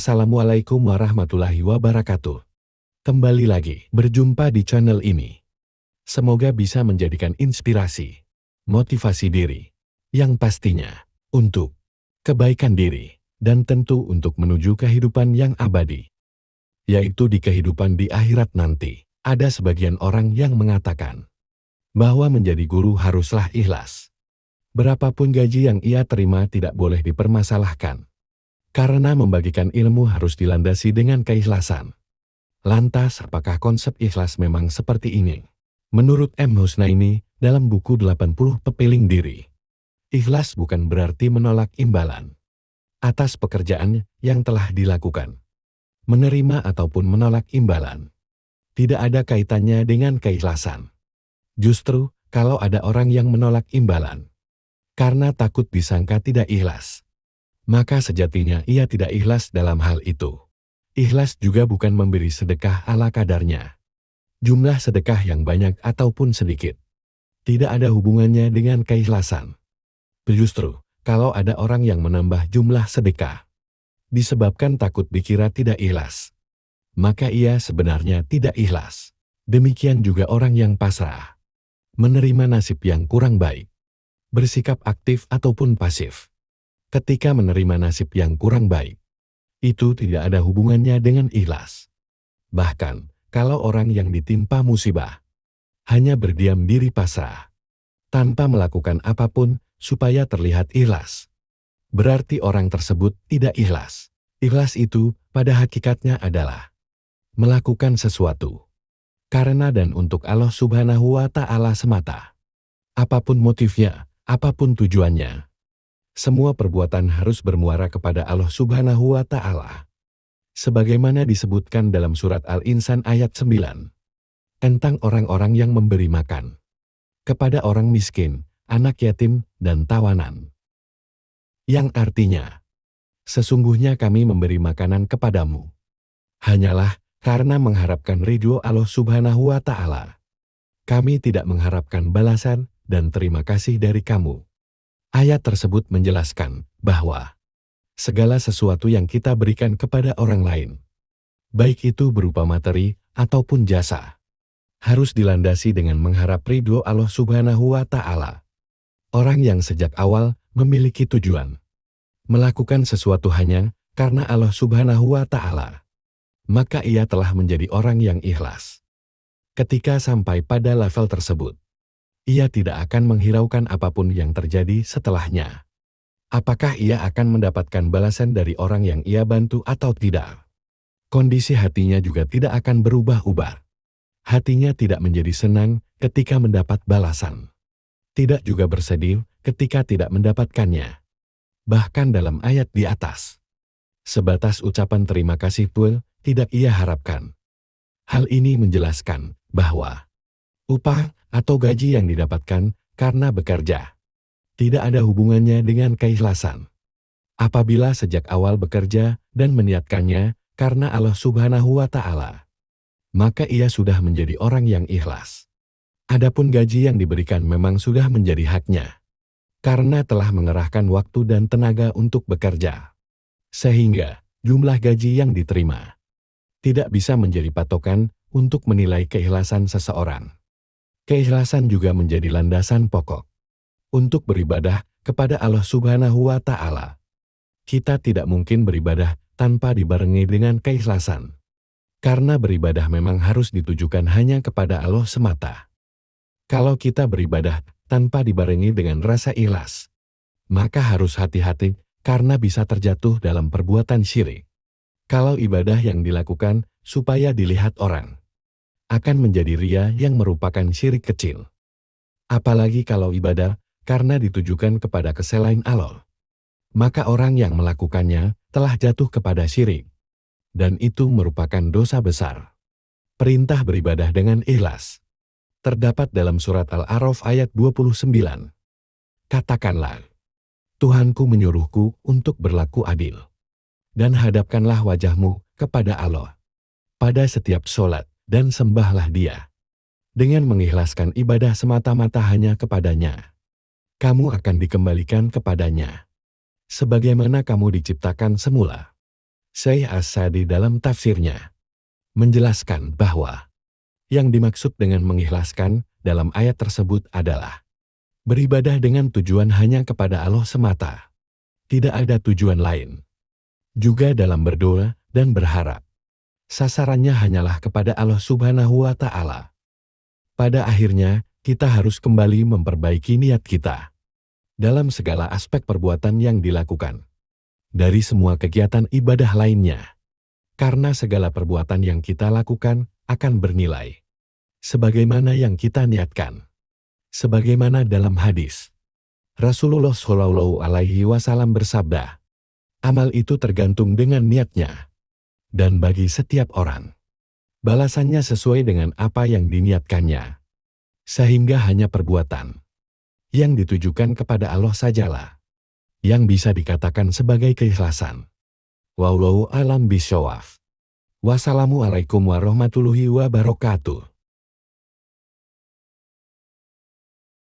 Assalamualaikum warahmatullahi wabarakatuh. Kembali lagi berjumpa di channel ini. Semoga bisa menjadikan inspirasi, motivasi diri, yang pastinya untuk kebaikan diri, dan tentu untuk menuju kehidupan yang abadi, yaitu di kehidupan di akhirat nanti. Ada sebagian orang yang mengatakan bahwa menjadi guru haruslah ikhlas. Berapapun gaji yang ia terima tidak boleh dipermasalahkan, karena membagikan ilmu harus dilandasi dengan keikhlasan. Lantas, apakah konsep ikhlas memang seperti ini? Menurut M. Husnaini, dalam buku 80 Pepiling Diri, ikhlas bukan berarti menolak imbalan atas pekerjaan yang telah dilakukan. Menerima ataupun menolak imbalan tidak ada kaitannya dengan keikhlasan. Justru, kalau ada orang yang menolak imbalan karena takut disangka tidak ikhlas, maka sejatinya ia tidak ikhlas dalam hal itu. Ikhlas juga bukan memberi sedekah ala kadarnya. Jumlah sedekah yang banyak ataupun sedikit tidak ada hubungannya dengan keikhlasan. Justru, kalau ada orang yang menambah jumlah sedekah disebabkan takut dikira tidak ikhlas, maka ia sebenarnya tidak ikhlas. Demikian juga orang yang pasrah, menerima nasib yang kurang baik, bersikap aktif ataupun pasif ketika menerima nasib yang kurang baik, itu tidak ada hubungannya dengan ikhlas. Bahkan, kalau orang yang ditimpa musibah hanya berdiam diri pasrah, tanpa melakukan apapun supaya terlihat ikhlas, berarti orang tersebut tidak ikhlas. Ikhlas itu pada hakikatnya adalah melakukan sesuatu karena dan untuk Allah Subhanahu wa Ta'ala semata. Apapun motifnya, apapun tujuannya, semua perbuatan harus bermuara kepada Allah Subhanahu wa Ta'ala. Sebagaimana disebutkan dalam surat Al-Insan ayat 9, tentang orang-orang yang memberi makan kepada orang miskin, anak yatim, dan tawanan. Yang artinya, sesungguhnya kami memberi makanan kepadamu hanyalah karena mengharapkan ridho Allah Subhanahu wa Ta'ala. Kami tidak mengharapkan balasan dan terima kasih dari kamu. Ayat tersebut menjelaskan bahwa segala sesuatu yang kita berikan kepada orang lain, baik itu berupa materi ataupun jasa, harus dilandasi dengan mengharap ridho Allah Subhanahu wa Ta'ala. Orang yang sejak awal memiliki tujuan melakukan sesuatu hanya karena Allah Subhanahu wa Ta'ala, maka ia telah menjadi orang yang ikhlas. Ketika sampai pada level tersebut, ia tidak akan menghiraukan apapun yang terjadi setelahnya. Apakah ia akan mendapatkan balasan dari orang yang ia bantu atau tidak? Kondisi hatinya juga tidak akan berubah-ubah. Hatinya tidak menjadi senang ketika mendapat balasan. Tidak juga bersedih ketika tidak mendapatkannya. Bahkan dalam ayat di atas, sebatas ucapan terima kasih pun tidak ia harapkan. Hal ini menjelaskan bahwa upah atau gaji yang didapatkan karena bekerja tidak ada hubungannya dengan keikhlasan. Apabila sejak awal bekerja dan meniatkannya karena Allah Subhanahu wa Ta'ala, maka ia sudah menjadi orang yang ikhlas. Adapun gaji yang diberikan memang sudah menjadi haknya, karena telah mengerahkan waktu dan tenaga untuk bekerja, sehingga jumlah gaji yang diterima tidak bisa menjadi patokan untuk menilai keikhlasan seseorang. Keikhlasan juga menjadi landasan pokok untuk beribadah kepada Allah Subhanahu wa Ta'ala. Kita tidak mungkin beribadah tanpa dibarengi dengan keikhlasan, karena beribadah memang harus ditujukan hanya kepada Allah semata. Kalau kita beribadah tanpa dibarengi dengan rasa ikhlas, maka harus hati-hati karena bisa terjatuh dalam perbuatan syirik. Kalau ibadah yang dilakukan supaya dilihat orang, akan menjadi ria yang merupakan syirik kecil. Apalagi kalau ibadah karena ditujukan kepada selain Allah, maka orang yang melakukannya telah jatuh kepada syirik, dan itu merupakan dosa besar. Perintah beribadah dengan ikhlas terdapat dalam surat Al-A'raf ayat 29. Katakanlah, Tuhanku menyuruhku untuk berlaku adil, dan hadapkanlah wajahmu kepada Allah pada setiap sholat, dan sembahlah Dia dengan mengikhlaskan ibadah semata-mata hanya kepadanya. Kamu akan dikembalikan kepadanya sebagaimana kamu diciptakan semula. Syekh As-Sa'di dalam tafsirnya menjelaskan bahwa yang dimaksud dengan mengikhlaskan dalam ayat tersebut adalah beribadah dengan tujuan hanya kepada Allah semata. Tidak ada tujuan lain. Juga dalam berdoa dan berharap, sasarannya hanyalah kepada Allah Subhanahu wa Ta'ala. Pada akhirnya, kita harus kembali memperbaiki niat kita dalam segala aspek perbuatan yang dilakukan, dari semua kegiatan ibadah lainnya. Karena segala perbuatan yang kita lakukan akan bernilai sebagaimana yang kita niatkan. Sebagaimana dalam hadis, Rasulullah Shallallahu Alaihi Wasallam bersabda, amal itu tergantung dengan niatnya, dan bagi setiap orang, balasannya sesuai dengan apa yang diniatkannya, sehingga hanya perbuatan yang ditujukan kepada Allah sajalah yang bisa dikatakan sebagai keikhlasan. Wallahu a'lam bishawab. Wassalamualaikum warahmatullahi wabarakatuh.